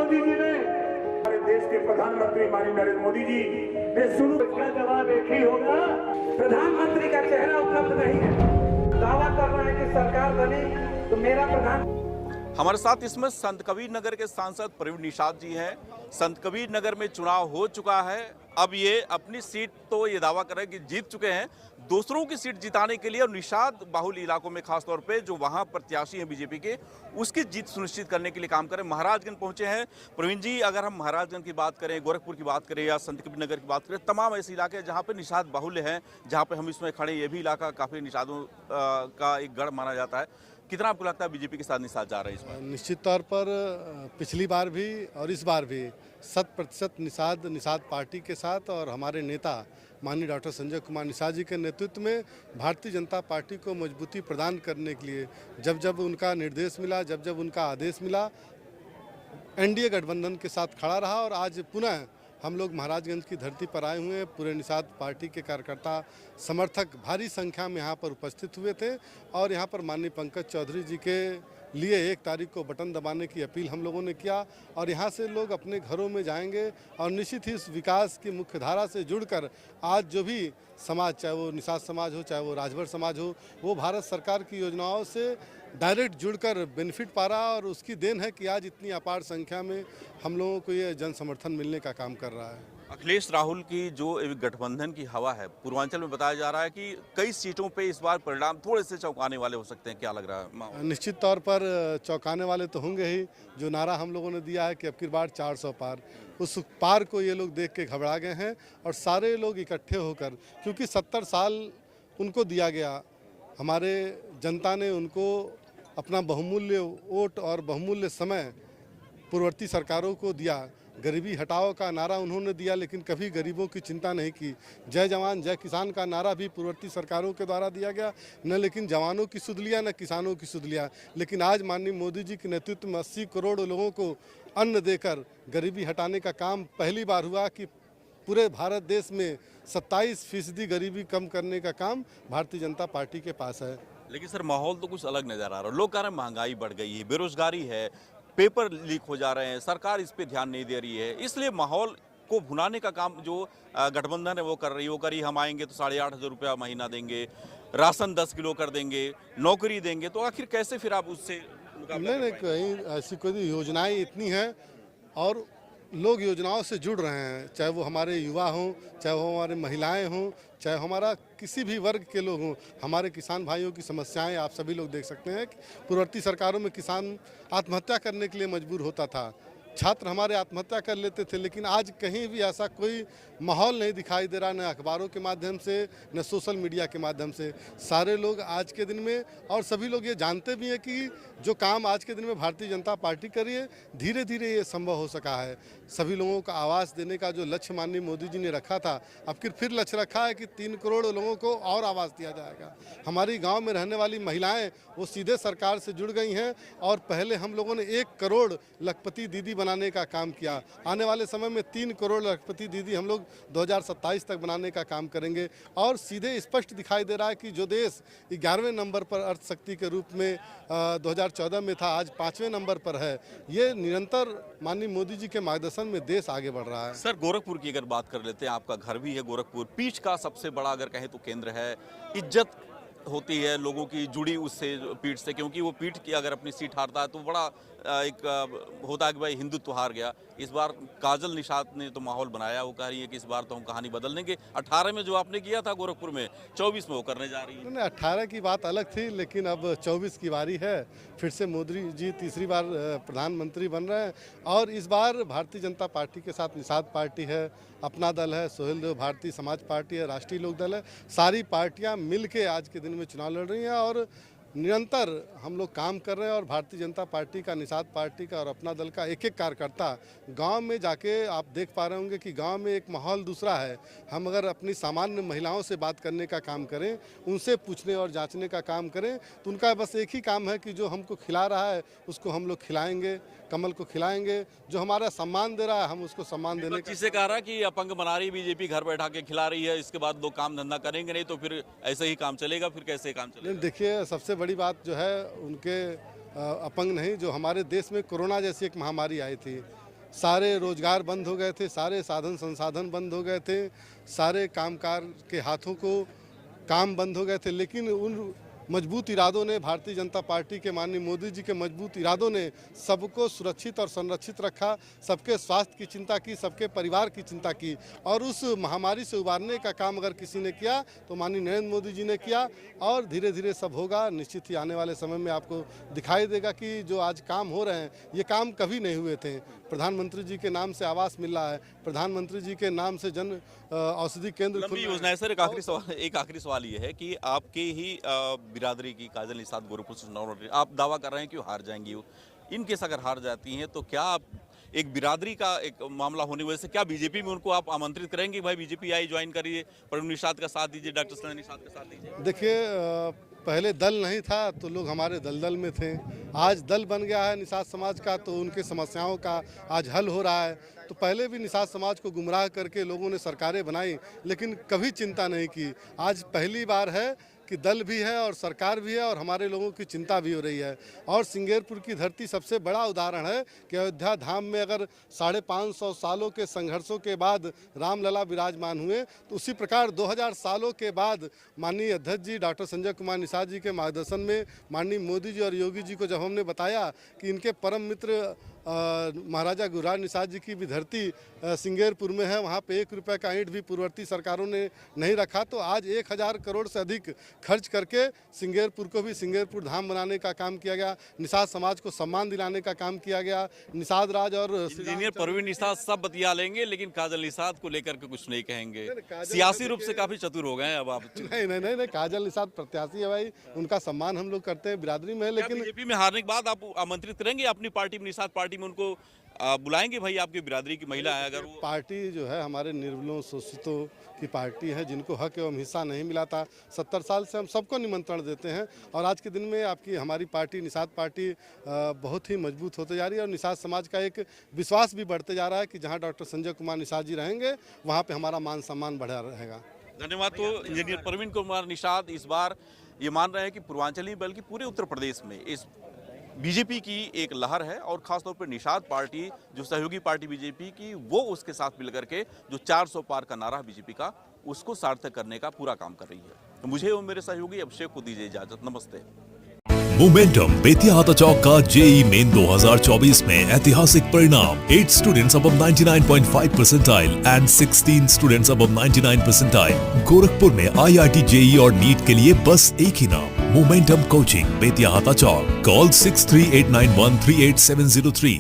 मोदी जी ने, हमारे देश के प्रधानमंत्री माननीय नरेंद्र मोदी जी ने शुरू, इसका जवाब एक ही होगा, प्रधानमंत्री का चेहरा उपलब्ध नहीं है। दावा कर रहे हैं कि सरकार बनी तो मेरा प्रधान। हमारे साथ इसमें संत कबीर नगर के सांसद प्रवीण निषाद जी हैं। संत कबीर नगर में चुनाव हो चुका है, अब ये अपनी सीट तो ये दावा कर रहे हैं कि जीत चुके हैं, दूसरों की सीट जिताने के लिए और निषाद बाहुल इलाकों में खासतौर पे जो वहां प्रत्याशी हैं बीजेपी के, उसकी जीत सुनिश्चित करने के लिए काम करें। महाराजगंज पहुंचे हैं प्रवीण जी। अगर हम महाराजगंज की बात करें, गोरखपुर की बात करें या संत कबीर नगर की बात करें, तमाम ऐसे इलाके हैं जहाँ पे निषाद बाहुल्य हैं, जहाँ पे हम इसमें खड़े, ये भी इलाका काफी निषादों का एक गढ़ माना जाता है। कितना आपको लगता है बीजेपी के साथ निषाद जा रहे हैं इस बार? निश्चित तौर पर पिछली बार भी और इस बार भी 100% निषाद पार्टी के साथ और हमारे नेता माननीय डॉक्टर संजय कुमार निषाद जी के नेतृत्व में भारतीय जनता पार्टी को मजबूती प्रदान करने के लिए जब जब उनका निर्देश मिला, जब जब उनका आदेश मिला, एनडीए गठबंधन के साथ खड़ा रहा। और आज पुनः हम लोग महाराजगंज की धरती पर आए हुए हैं। पूरे निषाद पार्टी के कार्यकर्ता समर्थक भारी संख्या में यहाँ पर उपस्थित हुए थे और यहाँ पर माननीय पंकज चौधरी जी के लिए 1 तारीख को बटन दबाने की अपील हम लोगों ने किया और यहाँ से लोग अपने घरों में जाएंगे और निश्चित ही इस विकास की मुख्य धारा से जुड़कर आज जो भी समाज, चाहे वो निषाद समाज हो, चाहे वो राजभर समाज हो, वो भारत सरकार की योजनाओं से डायरेक्ट जुड़कर बेनिफिट पा रहा और उसकी देन है कि आज इतनी अपार संख्या में हम लोगों को ये जन समर्थन मिलने का काम कर रहा है। अखिलेश राहुल की जो गठबंधन की हवा है, पूर्वांचल में बताया जा रहा है कि कई सीटों पे इस बार परिणाम थोड़े से चौंकाने वाले हो सकते हैं, क्या लग रहा है? निश्चित तौर पर चौंकाने वाले तो होंगे ही। जो नारा हम लोगों ने दिया है कि अब की बार 400 पार, उस पार को ये लोग देख के घबरा गए हैं और सारे लोग इकट्ठे होकर, क्योंकि 70 साल उनको दिया गया, हमारे जनता ने उनको अपना बहुमूल्य वोट और बहुमूल्य समय पूर्ववर्ती सरकारों को दिया। गरीबी हटाओ का नारा उन्होंने दिया, लेकिन कभी गरीबों की चिंता नहीं की। जय जवान जय किसान का नारा भी पूर्ववर्ती सरकारों के द्वारा दिया गया, न लेकिन जवानों की सुध लिया न किसानों की सुध लिया। लेकिन आज माननीय मोदी जी के नेतृत्व में 80 करोड़ लोगों को अन्न देकर गरीबी हटाने का काम पहली बार हुआ कि पूरे भारत देश में 27% गरीबी कम करने का काम भारतीय जनता पार्टी के पास है। लेकिन सर माहौल तो कुछ अलग नजर आ रहा है। लोग कह रहे हैं महंगाई बढ़ गई है, बेरोजगारी है, पेपर लीक हो जा रहे हैं, सरकार इस पे ध्यान नहीं दे रही है, इसलिए माहौल को भुनाने का काम जो गठबंधन है वो कर रही है। वो करी हम आएंगे तो 8,500 रुपया महीना देंगे, राशन 10 किलो कर देंगे, नौकरी देंगे, तो आखिर कैसे फिर आप उससे नहीं, कहीं ऐसी कोई योजनाएं इतनी हैं और लोग योजनाओं से जुड़ रहे हैं, चाहे वो हमारे युवा हों, चाहे वो हमारे महिलाएं हों, चाहे हमारा किसी भी वर्ग के लोग हों। हमारे किसान भाइयों की समस्याएं आप सभी लोग देख सकते हैं कि पूर्ववर्ती सरकारों में किसान आत्महत्या करने के लिए मजबूर होता था, छात्र हमारे आत्महत्या कर लेते थे, लेकिन आज कहीं भी ऐसा कोई माहौल नहीं दिखाई दे रहा, न अखबारों के माध्यम से न सोशल मीडिया के माध्यम से। सारे लोग आज के दिन में, और सभी लोग ये जानते भी हैं कि जो काम आज के दिन में भारतीय जनता पार्टी कर रही है, धीरे धीरे ये संभव हो सका है। सभी लोगों को आवास देने का जो लक्ष्य माननीय मोदी जी ने रखा था, अब फिर लक्ष्य रखा है कि 3 करोड़ लोगों को और आवास दिया जाएगा। हमारी गाँव में रहने वाली महिलाएँ वो सीधे सरकार से जुड़ गई हैं और पहले हम लोगों ने 1 करोड़ लखपति दीदी बनाने का काम किया। आने वाले समय में 3 करोड़ लखपति दीदी हम लोग 2027 तक बनाने का काम करेंगे। और सीधे स्पष्ट दिखाई दे रहा है कि जो देश 11वें नंबर पर अर्थशक्ति के रूप में 2014 में था, आज 5वें नंबर पर है। ये निरंतर माननीय मोदी जी के मार्गदर्शन में देश आगे बढ़ रहा है। सर गोरखपुर की अगर बात कर लेते हैं, आपका घर भी है गोरखपुर, पीठ का सबसे बड़ा अगर कहें तो केंद्र है, इज्जत होती है लोगों की जुड़ी उससे, पीठ से, क्योंकि वो पीठ की अगर अपनी सीट हारता है तो बड़ा एक होता है कि भाई हिंदुत्व हार गया। इस बार काजल निषाद ने तो माहौल बनाया, वो कह रही है कि इस बार तो हम कहानी बदल देंगे। 18 में जो आपने किया था गोरखपुर में, 24 में वो करने जा रही है। 18 की बात अलग थी, लेकिन अब 24 की बारी है। फिर से मोदी जी तीसरी बार प्रधानमंत्री बन रहे हैं और इस बार भारतीय जनता पार्टी के साथ निषाद पार्टी है, अपना दल है, सोहेल देव भारतीय समाज पार्टी है, राष्ट्रीय लोक दल है। सारी पार्टियां मिलके आज के दिन में चुनाव लड़ रही हैं और निरंतर हम लोग काम कर रहे हैं। और भारतीय जनता पार्टी का, निषाद पार्टी का और अपना दल का एक एक कार्यकर्ता गांव में जाके आप देख पा रहे होंगे कि गांव में एक माहौल दूसरा है। हम अगर अपनी सामान्य महिलाओं से बात करने का काम करें, उनसे पूछने और जांचने का काम करें, तो उनका बस एक ही काम है कि जो हमको खिला रहा है उसको हम लोग खिलाएंगे, कमल को खिलाएंगे। जो हमारा सम्मान दे रहा है हम उसको सम्मान देने का। जिसे कह रहा है कि अपंग बना रही बीजेपी, घर बैठा के खिला रही है, इसके बाद लोग काम धंधा करेंगे नहीं तो फिर ऐसे ही काम चलेगा, फिर कैसे काम चलेगा? देखिए, सबसे बड़ी बात जो है उनके अपंग नहीं, जो हमारे देश में कोरोना जैसी एक महामारी आई थी, सारे रोजगार बंद हो गए थे, सारे साधन संसाधन बंद हो गए थे, सारे कामकार के हाथों को काम बंद हो गए थे। लेकिन उन मजबूत इरादों ने, भारतीय जनता पार्टी के माननीय मोदी जी के मजबूत इरादों ने सबको सुरक्षित और संरक्षित रखा, सबके स्वास्थ्य की चिंता की, सबके परिवार की चिंता की। और उस महामारी से उबारने का काम अगर किसी ने किया तो माननीय नरेंद्र मोदी जी ने किया। और धीरे धीरे सब होगा, निश्चित ही आने वाले समय में आपको दिखाई देगा कि जो आज काम हो रहे हैं ये काम कभी नहीं हुए थे। प्रधानमंत्री जी के नाम से आवास मिल रहा है, प्रधानमंत्री जी के नाम से जन औषधि केंद्र खुल योजना है। सर, एक आखिरी सवाल ये है कि आपके ही बिरादरी की काजल निषाद गोरखपुर से चुनाव लड़ रही है, आप दावा कर रहे हैं कि वो हार जाएंगी। वो इन केस अगर हार जाती हैं तो क्या आप एक बिरादरी का एक मामला होने की वजह से क्या बीजेपी में उनको आप आमंत्रित करेंगे, भाई बीजेपी आई ज्वाइन करिए, प्रवीण निषाद का साथ दीजिए, डॉक्टर संजय निषाद का साथ दीजिए? देखिए, पहले दल नहीं था तो लोग हमारे दलदल में थे, आज दल बन गया है निषाद समाज का, तो उनके समस्याओं का आज हल हो रहा है। तो पहले भी निषाद समाज को गुमराह करके लोगों ने सरकारें बनाई, लेकिन कभी चिंता नहीं की। आज पहली बार है कि दल भी है और सरकार भी है और हमारे लोगों की चिंता भी हो रही है। और सिंगेरपुर की धरती सबसे बड़ा उदाहरण है कि अयोध्या धाम में अगर 550 सालों के संघर्षों के बाद रामलला विराजमान हुए, तो उसी प्रकार 2000 सालों के बाद माननीय अध्यक्ष जी डॉक्टर संजय कुमार निषाद जी के मार्गदर्शन में माननीय मोदी जी और योगी जी को जब हमने बताया कि इनके परम मित्र महाराजा गुरुराज निषाद जी की भी धरती सिंगेरपुर में है, वहाँ पे 1 रुपये का ईंट भी पूर्ववर्ती सरकारों ने नहीं रखा, तो आज 1000 करोड़ से अधिक खर्च करके सिंगेरपुर को भी सिंगेरपुर धाम बनाने का काम किया गया, निषाद समाज को सम्मान दिलाने का काम किया गया। निषाद राज और इंजीनियर प्रवीण निषाद सब बतिया लेंगे, लेकिन काजल निषाद को लेकर के कुछ नहीं कहेंगे। सियासी रूप से काफी चतुर हो गए हैं अब आप। नहीं, काजल निषाद प्रत्याशी है भाई, उनका सम्मान हम लोग करते हैं, बिरादरी में है। लेकिन बीजेपी में हारने के बाद आप आमंत्रित करेंगे अपनी पार्टी में, निषाद पार्टी में उनको बुलाएंगे, भाई आपकी बिरादरी की महिला है अगर वो? पार्टी जो है हमारे निर्बलों शोषितों की पार्टी है, जिनको हक एवं हिस्सा नहीं मिला था। 70 साल से हम सबको निमंत्रण देते हैं और आज के दिन में आपकी हमारी पार्टी निषाद पार्टी बहुत ही मजबूत होते जा रही है और निषाद समाज का एक विश्वास भी बढ़ते जा रहा है कि जहाँ डॉक्टर संजय कुमार निषाद जी रहेंगे वहाँ पर हमारा मान सम्मान बढ़ा रहेगा। धन्यवाद। तो इंजीनियर प्रवीण कुमार निषाद इस बार ये मान रहे हैं कि पूर्वांचल ही बल्कि पूरे उत्तर प्रदेश में इस बीजेपी की एक लहर है और खासतौर पर निषाद पार्टी जो सहयोगी पार्टी बीजेपी की, वो उसके साथ मिलकर के जो 400 पार का नारा बीजेपी का, उसको सार्थक करने का पूरा काम कर रही है। तो मुझे और मेरे सहयोगी अभिषेक को दीजिए इजाजत। नमस्ते। मोमेंटम बेतिया हाथा चौक का जेईई मेन 2024 में ऐतिहासिक परिणाम। 8 students above 99.5 percentile and 16 students above 99 percentile। Gorakhpur में IIT जेईई और नीट के लिए बस एक ही नाम, मोमेंटम कोचिंग बेतिया हाथा चौक। कॉल 6389138703।